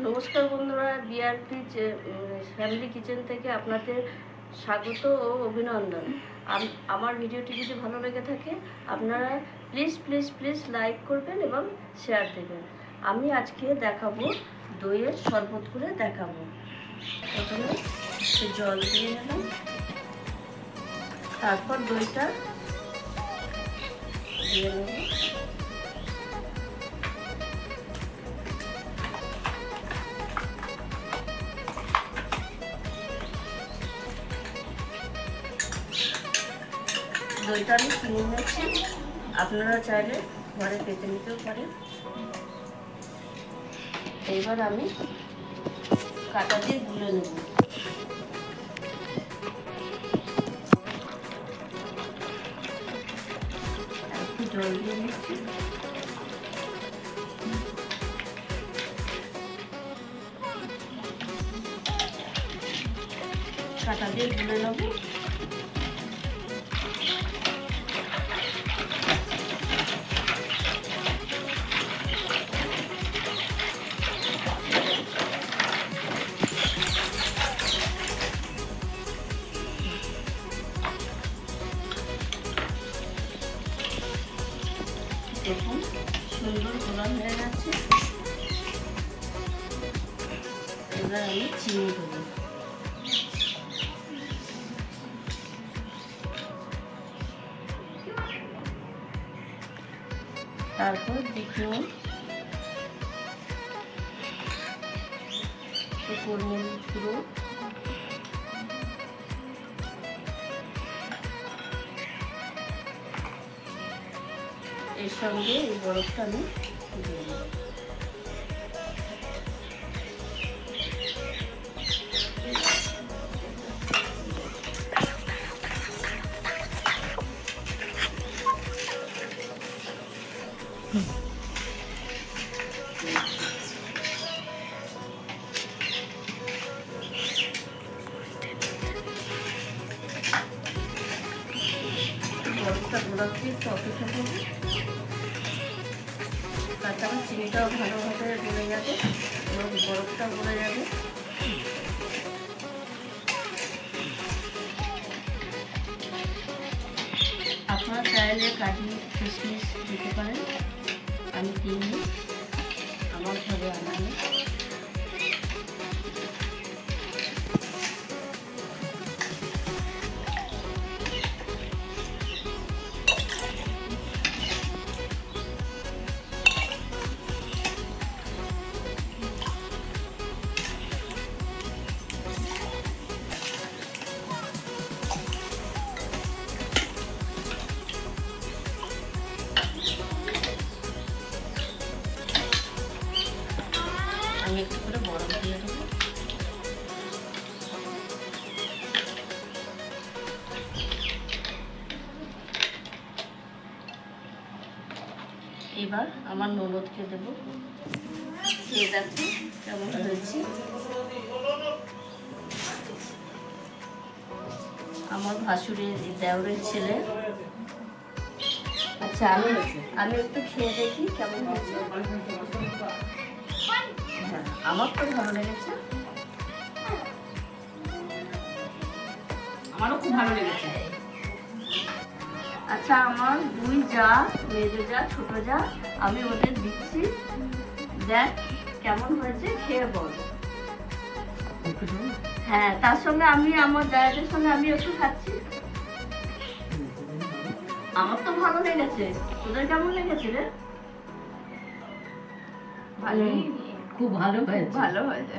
নমস্কার বন্ধুরা, BRP family kitchen থেকে আপনাদের স্বাগত ও অভিনন্দন। আমার ভিডিওটি যদি ভালো লেগে থাকে আপনারা প্লিজ প্লিজ প্লিজ লাইক করবেন এবং শেয়ার দেবেন। আমি আজকে দেখাবো দইয়ের শরবত করে দেখাবো। প্রথমে জল দিয়ে নিলাম, তারপর দইটা দিয়ে নেব। দইটা আমি কিনে নিচ্ছি, আপনারা চাইলে ঘরে পেতে নিতেও পারেন। এইবার আমি কাঁটা দিয়ে গুলে নেব। একটু জল দিয়ে নিচ্ছি, কাঁটা দিয়ে গুলে নেব। দেখুন সুন্দর গোলা হয়ে গেছে। এবার আমি চিনি দেবো। তারপর দেখুন গোলমরিচ গুঁড়ো, এর সঙ্গে এই বরফটা আমি দিয়ে দেব। বরফটা গোলাতে একটু অপেক্ষা করবো, তাতে আমার চিনিটাও ভালোভাবে গলে যাবে এবং বরফটা গলে যাবে। আপনারা চাইলে কাজু কিশমিশ দিতে পারেন, আমি দিইনি, আমার ঘরে আনানি। আমি একটু করে বরফ দিয়ে দেবো। এবার আমার ননদকে দেবো, খেয়ে দেখো কেমন হয়েছে। আমার ভাসুরের দেওরের ছেলে। আচ্ছা আমি একটু খেয়ে দেখি কেমন হয়েছে। হ্যাঁ, আমার তো ভালো লেগেছে। আমারও খুব ভালো লেগেছে। আচ্ছা, আমার দুই যা, মেজো যা, ছোট যা, আমি ওদের দিচ্ছি, দেখ কেমন হয়েছে, খেয়ে বল। হ্যাঁ, তার সঙ্গে আমি আমার জায়েদের সঙ্গে আমি একটু খাচ্ছি। আমার তো ভালো লেগেছে, তোদের কেমন লেগেছে রে? ভালোই, খুব ভালো হয়েছে। ভালো হয়েছে।